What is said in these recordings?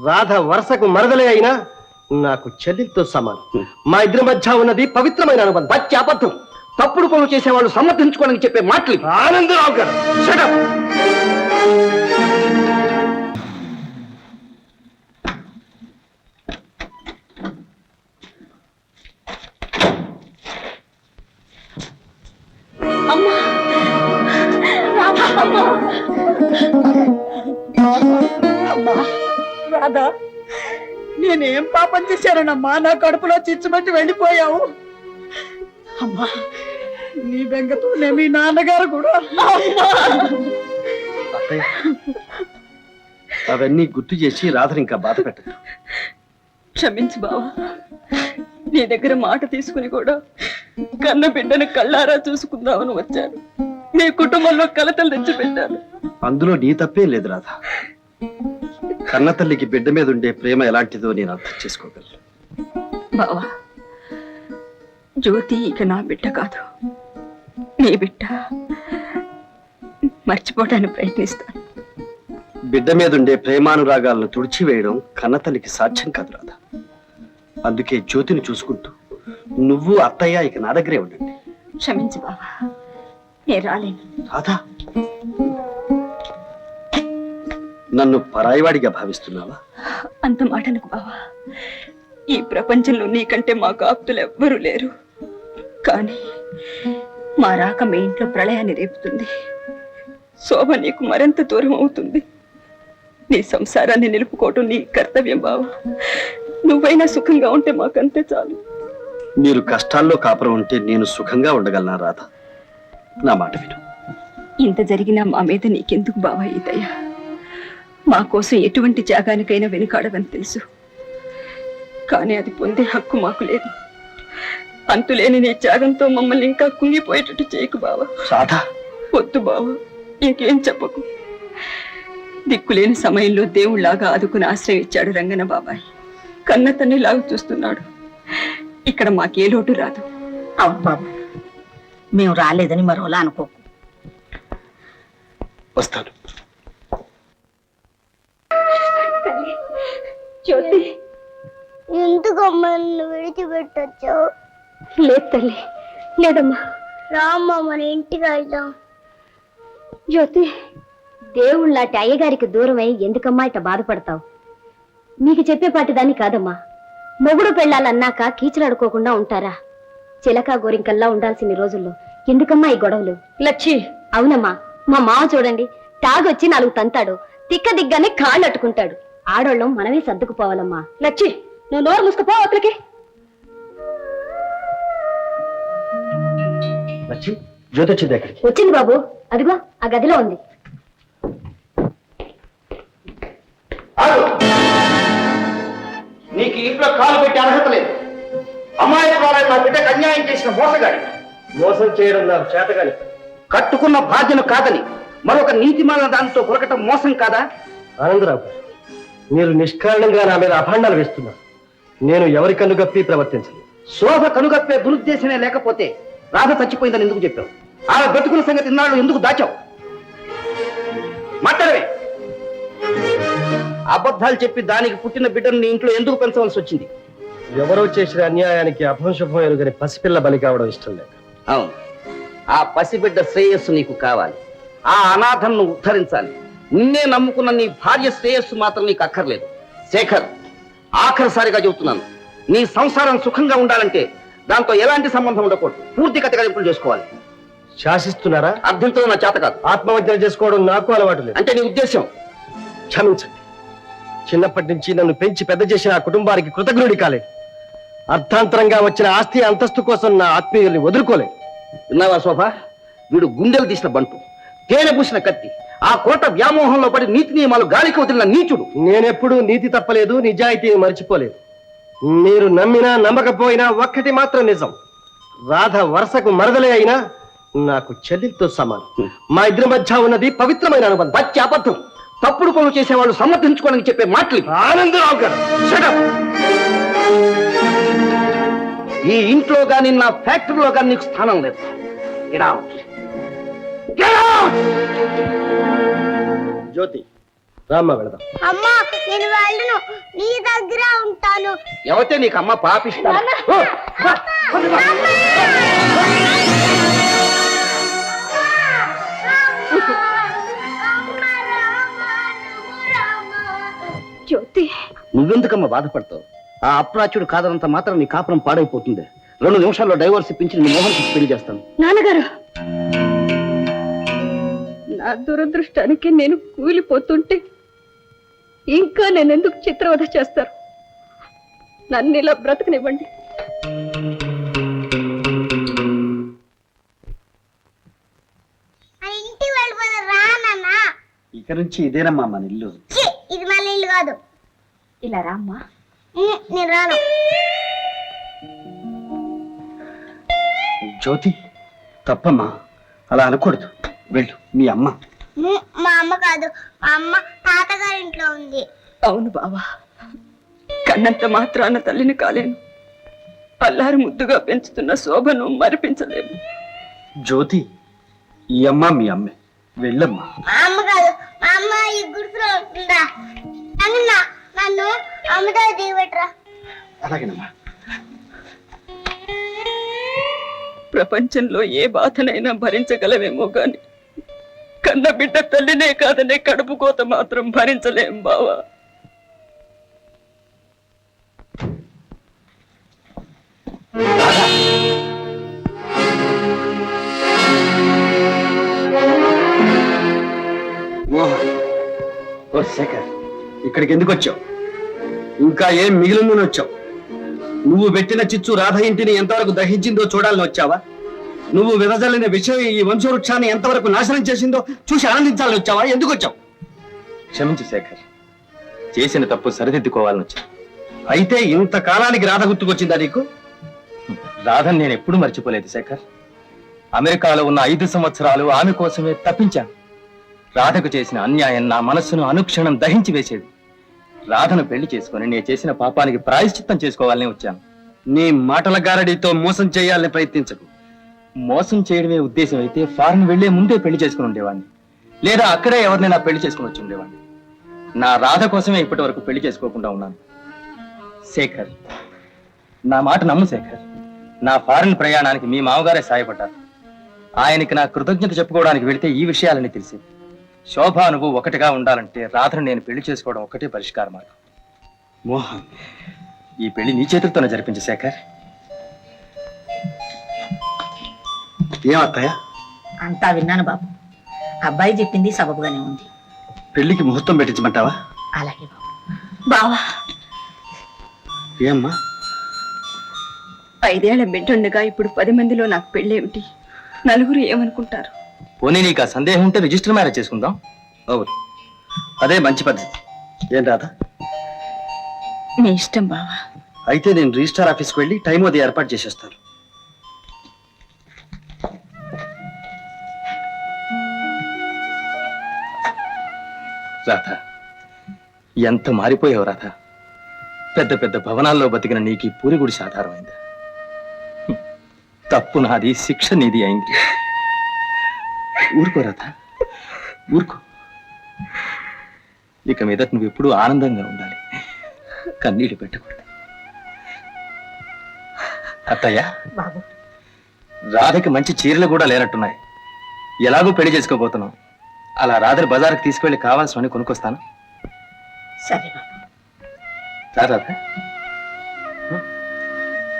రాధ వరుసకు మరదలే అయినా నాకు చెల్లితో సమానం. మా ఇద్దరి మధ్య ఉన్నది పవిత్రమైన అనుబంధం. పచ్చి అబద్ధం. తప్పుడు పనులు చేసేవాళ్ళు సమర్థించుకోవడానికి చెప్పే మాటలు. ఆనందరావు గారు షటప్. రాధా, నేనేం పాపం చేశానమ్మా? నా కడుపులో చిచ్చుబట్టి వెళ్ళిపోయావు. అమ్మా, నీ బెంగతోనే మీ నాన్నగారు కూడా. అత్తయ్య, అవన్నీ గుర్తు చేసి రాధని ఇంకా బాధ పెట్టదు. క్షమించు బావా, నీ దగ్గర మాట తీసుకుని కూడా కన్న బిడ్డను కళ్ళారా చూసుకుందామని వచ్చాను. నీ కుటుంబంలో కలతలు తెచ్చిపెట్టాను. అందులో నీ తప్పేం లేదు రాధ. కన్న తల్లికి బిడ్డ మీద ఉండే ప్రేమ ఎలాంటిదో నేను అర్థం చేసుకోగలను. బావా, జ్యోతి ఇక నా బిడ్డ కాదు, నీ బిడ్డ. మర్చిపోవడానికి ప్రయత్నిస్తాను. బిడ్డ మీద ఉండే ప్రేమానురాగాలను తుడిచివేయడం కన్నతల్లికి సాధ్యం కాదు రాధ. అందుకే జ్యోతిని చూసుకుంటూ నువ్వు అత్తయ్య ఇక నా దగ్గరే ఉండండి. క్షమించు బావా, నేను రాలేను. రాధా, నన్ను పరాయివాడిగా భావిస్తున్నావా? అంత మాటలకు బావా, ఈ ప్రపంచంలో నీకంటే మాకు ఆప్తులు ఎవ్వరూ లేరు. కానీ మా రాక మీ ఇంట్లో ప్రళయాన్ని రేపుతుంది. శోభ నీకు మరింత దూరం అవుతుంది. నీ సంసారాన్ని నిలుపుకోవటం నీ కర్తవ్యం బావా. నువ్వైనా సుఖంగా ఉంటే మాకంతే చాలు. మీరు కష్టాల్లో కాపురం ఉంటే నేను సుఖంగా ఉండగలనా రాధ? నా మాట విను. ఇంత జరిగినా మా మీద నీకెందుకు బావా ఈ దయ? మా కోసం ఎటువంటి త్యాగానికైనా వెనుకాడవని తెలుసు. కానీ అది పొందే హక్కు మాకు లేదు. అంతులేని నీ త్యాగంతో మమ్మల్ని ఇంకా కుంగిపోయేటట్టు చేయకు బావా. రాధా, వద్దు బావా, ఇంకేం చెప్పకు. దిక్కులేని సమయంలో దేవుళ్లాగా ఆదుకుని ఆశ్రయం ఇచ్చాడు రంగన బాబాయ్. కన్న తన్నిలాగా చూస్తున్నాడు. ఇక్కడ మాకే లోటు రాదు. అవును బాబు, మేము రాలేదని మరోలా అనుకోకు. వస్తాను. జ్యోతి, ఎందుకమ్మా నన్ను విడిచిపెట్టొచ్చావు? లేదు తల్లి, లేదమ్మా. రామ్మా, మన ఇంటికి వెళ్దాం. జ్యోతి, దేవుళ్ళాంటి అయ్యగారికి దూరమై ఎందుకమ్మా ఇట్ట బాధపడతావు? నీకు చెప్పేపాటి దాన్ని కాదమ్మా. మొగుడు పెళ్ళాలన్నాక కీచులాడుకోకుండా ఉంటారా? చిలక గోరింకల్లా ఉండాల్సిన రోజుల్లో ఎందుకమ్మా ఈ గొడవలు? లచ్చి, అవునమ్మా, మా మావ చూడండి, తాగొచ్చి 4 తంతాడు, తిక్క దిగ్గానే కాళ్ళు అట్టుకుంటాడు. ఆడోళ్ళం మనమే సర్దుకుపోవాలమ్మా. లచ్చి, నువ్వు నోరు మూసుకుపో అక్కడికి. జ్యోతి వచ్చింది ఎక్కడికి? వచ్చింది బాబు, అదిగో ఆ గదిలో ఉంది. నీకు ఇంట్లో కాలు పెట్టే అర్హత లేదు. అమ్మాయి ద్వారా నా బిడ్డకు అన్యాయం చేసిన మోసగాడి. మోసం చేయడం నాకు చేతగాని. కట్టుకున్న బాధ్యను కాదని మరొక నీతిమాలిన దానితో కొరకటం మోసం కాదా? ఆనందరావు గారు, మీరు నిష్కారణంగా నా మీద అభాండాలు వేస్తున్నారు. నేను ఎవరి కన్నుగప్పి ప్రవర్తించలేదు. శోభ కనుగప్పే దురుద్దేశమే లేకపోతే రాధ చచ్చిపోయిందని ఎందుకు చెప్పావు? ఆమె బ్రతుకుల సంగతి ఇన్నాళ్ళు ఎందుకు దాచావు? మాట్లాడవే. అబద్ధాలు చెప్పి దానికి పుట్టిన బిడ్డను నీ ఇంట్లో ఎందుకు పెంచవలసి వచ్చింది? ఎవరో చేసిన అన్యాయానికి అభంశుభం ఎరుగని పసిపిల్ల బలి కావడం ఇష్టం లేక. అవును, ఆ పసిబిడ్డ శ్రేయస్సు నీకు కావాలి. ఆ అనాథను ఉద్ధరించాలి. నిన్నే నమ్ముకున్న నీ భార్య శ్రేయస్సు మాత్రం నీకు అక్కర్లేదు. శేఖర్, ఆఖరిసారిగా చెబుతున్నాను, నీ సంసారం సుఖంగా ఉండాలంటే దాంతో ఎలాంటి సంబంధం ఉండకూడదు. పూర్తి కథగలింపులు చేసుకోవాలి. శాసిస్తున్నారా? అర్థంతో నా చేత కాదు. ఆత్మహత్యలు చేసుకోవడం నాకు అలవాటు లేదు. అంటే నీ ఉద్దేశం? క్షమించండి, చిన్నప్పటి నుంచి నన్ను పెంచి పెద్ద చేసిన ఆ కుటుంబానికి కృతజ్ఞుడి కాలేదు. అర్థాంతరంగా వచ్చిన ఆస్తి అంతస్తు కోసం నా ఆత్మీయుల్ని వదులుకోలేదు. విన్నావా శోభ? వీడు గుండెలు తీసిన బంటు, తేనె పూసిన కత్తి. ఆ కోట వ్యామోహంలో పడి నీతి నియమాలు గాలికి వదిలిన నీచుడు. నేనెప్పుడూ నీతి తప్పలేదు, నిజాయితీని మర్చిపోలేదు. మీరు నమ్మినా నమ్మకపోయినా ఒక్కటి మాత్రం నిజం, రాధ వరుసకు మరదలే అయినా నాకు చెల్లితో సమానం. మా ఇద్దరి మధ్య ఉన్నది పవిత్రమైన అనుబంధం. పచ్చి అబద్ధం. తప్పుడు పనులు చేసేవాళ్ళు సమర్థించుకోవడానికి చెప్పే మాటలు. ఆనందరావు గారు, షటప్. ఈ ఇంట్లో గాని నా ఫ్యాక్టరీలో గాని నీకు స్థానం లేదు. Get out. Get out. జ్యోతి, రామ్మ వెళదాం. అమ్మా, నేను వెళ్ళను. నీ దగ్గర ఉంటాను. ఎవతే నీకు అమ్మ పాపిస్తాను. జ్యోతి, నువ్వెందుకమ్మా బాధపడతావు? ఆ అప్రాచ్యుడు కాదనంత మాత్రం నీ కాపురం పాడైపోతుంది. 2 నిమిషాల్లో డైవర్స్ ఇప్పించి నీ మోహన్ పెళ్లి చేస్తాను. నాన్నగారు, నా దురదృష్టానికి నేను కూలిపోతుంటే ఇంకా నేనెందుకు చిత్రవధ చేస్తారు? నన్ను ఇలా బ్రతకనివ్వండి. ఇంటికి వెళ్ళిపోయిన రా నాన్న. ఇక నుంచి ఇదేనమ్మా మన ఇల్లు. ఇది మన ఇల్లు కాదు. ఇలా రామ్మా. నేను రాను. జ్యోతి, తప్పమ్మా, అలా అనకూడదు. వెళ్ళు, మీ అమ్మ. మా అమ్మ కాదు, మా అమ్మ తాతగారి ఇంట్లో ఉంది. అవును బావా, కన్నంత మాత్రాన తల్లిని కాలేను. అల్లారు ముద్దుగా పెంచుతున్న శోభను మరిపించలేము. జ్యోతి, ఈ అమ్మ మీ అమ్మే. వెళ్ళమ్మా. మా అమ్మ కాదు, మా అమ్మ ఈ గుడిసెలో ఉంటుందా? నన్ను అమ్మతో దిగబెట్టరా. అలాగేనమ్మా. ప్రపంచంలో ఏ బాధనైనా భరించగలవేమో గాని కన్న బిడ్డ తల్లినే కాదనే కడుపు కోత మాత్రం భరించలేం బావా. మోహన్, ఓ శేఖర్, ఇక్కడికి ఎందుకు వచ్చావు? ఇంకా ఏం మిగిలిందని వచ్చావు? నువ్వు పెట్టిన చిచ్చు రాధ ఇంటిని ఎంతవరకు దహించిందో చూడాలని వచ్చావా? నువ్వు విదజల్లిన విషయం ఈ వంశవృక్షాన్ని ఎంతవరకు నాశనం చేసిందో చూసి ఆనందించాలని వచ్చావా? ఎందుకు వచ్చావు? క్షమించు శేఖర్, చేసిన తప్పు సరిదిద్దుకోవాలని వచ్చా. అయితే ఇంతకాలానికి రాధ గుర్తుకొచ్చిందా నీకు? రాధని నేను ఎప్పుడూ మర్చిపోలేదు శేఖర్. అమెరికాలో ఉన్న 5 సంవత్సరాలు ఆమె కోసమే తప్పించాను. రాధకు చేసిన అన్యాయం నా మనస్సును అనుక్షణం దహించి వేసేది. రాధను పెళ్లి చేసుకుని నేను చేసిన పాపానికి ప్రాయశ్చిత్తం చేసుకోవాలని వచ్చాను. నీ మాటల గారడితో మోసం చేయాలని ప్రయత్నించకు. మోసం చేయడమే ఉద్దేశం అయితే ఫారెన్ వెళ్లే ముందే పెళ్లి చేసుకుని ఉండేవాడిని, లేదా అక్కడే ఎవరినైనా పెళ్లి చేసుకుని వచ్చి ఉండేవాడిని. నా రాధ కోసమే ఇప్పటి వరకు పెళ్లి చేసుకోకుండా ఉన్నాను. శేఖర్, నా మాట నమ్ము శేఖర్. నా ఫారెన్ ప్రయాణానికి మీ మామగారే సాయపడ్డారు. ఆయనకి నా కృతజ్ఞత చెప్పుకోవడానికి వెళితే ఈ విషయాలని తెలిసి శోభ నువ్వు ఒకటిగా ఉండాలంటే రాధను నేను పెళ్లి చేసుకోవడం ఒక్కటే పరిష్కార మార్గం. మోహన్, ఈ పెళ్లి నీ చేతులతోనే జరిపించు శేఖర్. ఏమత్తయ్య? అంతా విన్నాను బాబు. అబ్బాయి చెప్పింది సబబుగానే ఉంది. పెళ్లికి ముహూర్తం పెట్టించమంటావా? అలాగే బాబు. బావా, ఏమ్మా? 5 ఏళ్ల బిడ్డుండగా ఇప్పుడు 10 మందిలో నాకు పెళ్ళేమిటి? నలుగురు ఏమనుకుంటారు? పోనీ నీకు ఆ సందేహం ఉంటే రిజిస్టర్ మ్యారేజ్ చేసుకుందాం. అవును, అదే మంచి పద్ధతి. ఏం రాధ? మీ ఇష్టం బావా. అయితే నేను రిజిస్టార్ ఆఫీస్కి వెళ్ళి టైం అది ఏర్పాటు చేసేస్తాను. రాధ, ఎంత మారిపోయావు రాధ. పెద్ద పెద్ద భవనాల్లో బతికిన నీకు ఈ పూరి గుడి సాధారణమైంది. తప్పు నాది, శిక్ష నీది అయింది. ఊరుకో రాధ, ఊరుకో. ఇక మీద నువ్వు ఎప్పుడూ ఆనందంగా ఉండాలి, కన్నీళ్ళు పెట్టకూడదు. అత్తయ్య, బాబు, రాధకి మంచి చీరలు కూడా లేనట్టున్నాయి. ఎలాగో పెళ్లి చేసుకోబోతున్నావు. అలా రాధని బజార్కి తీసుకువెళ్ళి కావాల్సినవన్నీ కొనుక్కొస్తాను. సరే బాబు, రా రాధ.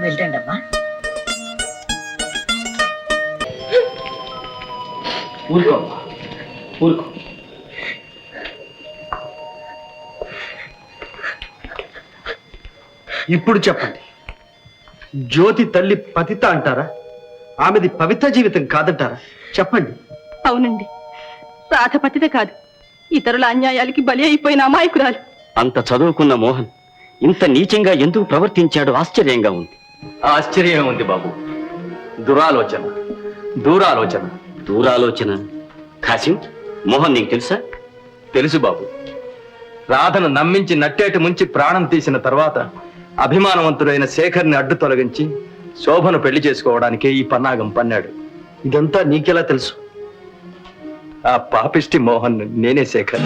వెళ్ళండి అమ్మా. ఊరుకో అమ్మా, ఊరుకో. ఇప్పుడు చెప్పండి, జ్యోతి తల్లి పతిత అంటారా? ఆమెది పవిత్ర జీవితం కాదంటారా? చెప్పండి. అవునండి, రాధ పతిత కాదు, ఇతరుల అన్యాయాలకి బలి అయిపోయిన అమాయకురాలు. అంత చదువుకున్న మోహన్ ఇంత నీచంగా ఎందుకు ప్రవర్తించాడో ఆశ్చర్యంగా ఉంది. ఆశ్చర్యం ఉంది బాబు. దురాలోచన, దూరాలోచన. దూరాలోచన. ఖాసిం, మోహన్ నీకు తెలుసా? తెలుసు బాబు. రాధను నమ్మించి నట్టేటి ముంచి ప్రాణం తీసిన తర్వాత అభిమానవంతుడైన శేఖర్ని అడ్డు తొలగించి శోభను పెళ్లి చేసుకోవడానికే ఈ పన్నాగం పన్నాడు. ఇదంతా నీకెలా తెలుసు? ఆ పాపిష్టి మోహన్ నేనే శేఖర్.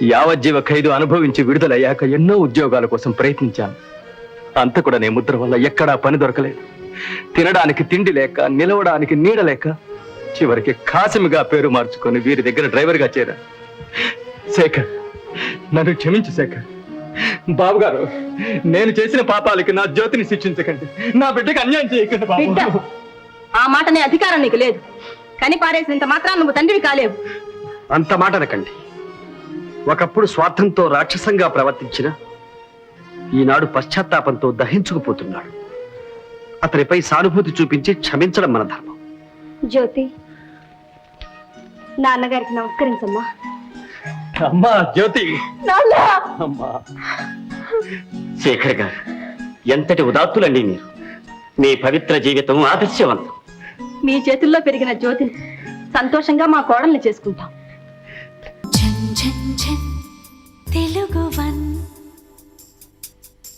యావజ్జీవ ఖైదు అనుభవించి విడుదలయ్యాక ఎన్నో ఉద్యోగాల కోసం ప్రయత్నించాను. అంత కూడా నే ముద్ర వల్ల ఎక్కడా పని దొరకలేదు. తినడానికి తిండి లేక, నిలవడానికి నీడ లేక, చివరికి కాసిమిగా పేరు మార్చుకొని వీరి దగ్గర డ్రైవర్గా చేరా. శేఖర్, నన్ను క్షమించు శేఖర్. బాబుగారు, నేను చేసిన పాపాలకి నా జ్యోతిని శిక్షించకండి. నా బిడ్డకి అన్యాయం చేయకండి బిడ్డ, బాబు. ఆ మాటనే అధికారం నీకు లేదు. కని పారేసినంత మాత్రం నువ్వు తండ్రివి కాలేవు. అంత మాట అనకండి. ఒకప్పుడు స్వార్థంతో రాక్షసంగా ప్రవర్తించిన ఈనాడు పశ్చాత్తాపంతో దహించుకుపోతున్నాడు. అతనిపై సానుభూతి చూపించి క్షమించడం మన ధర్మం. జ్యోతి, నాన్నగారికి నమస్కరించమ్మా. అమ్మా జ్యోతి, అమ్మా. శేఖర్ గారు, ఎంతటి ఉదాత్తులండి మీరు. మీ పవిత్ర జీవితం ఆదర్శవంతం. మీ చేతుల్లో పెరిగిన జ్యోతిని సంతోషంగా మా కోడల్ని చేసుకుంటాం. తెలుగు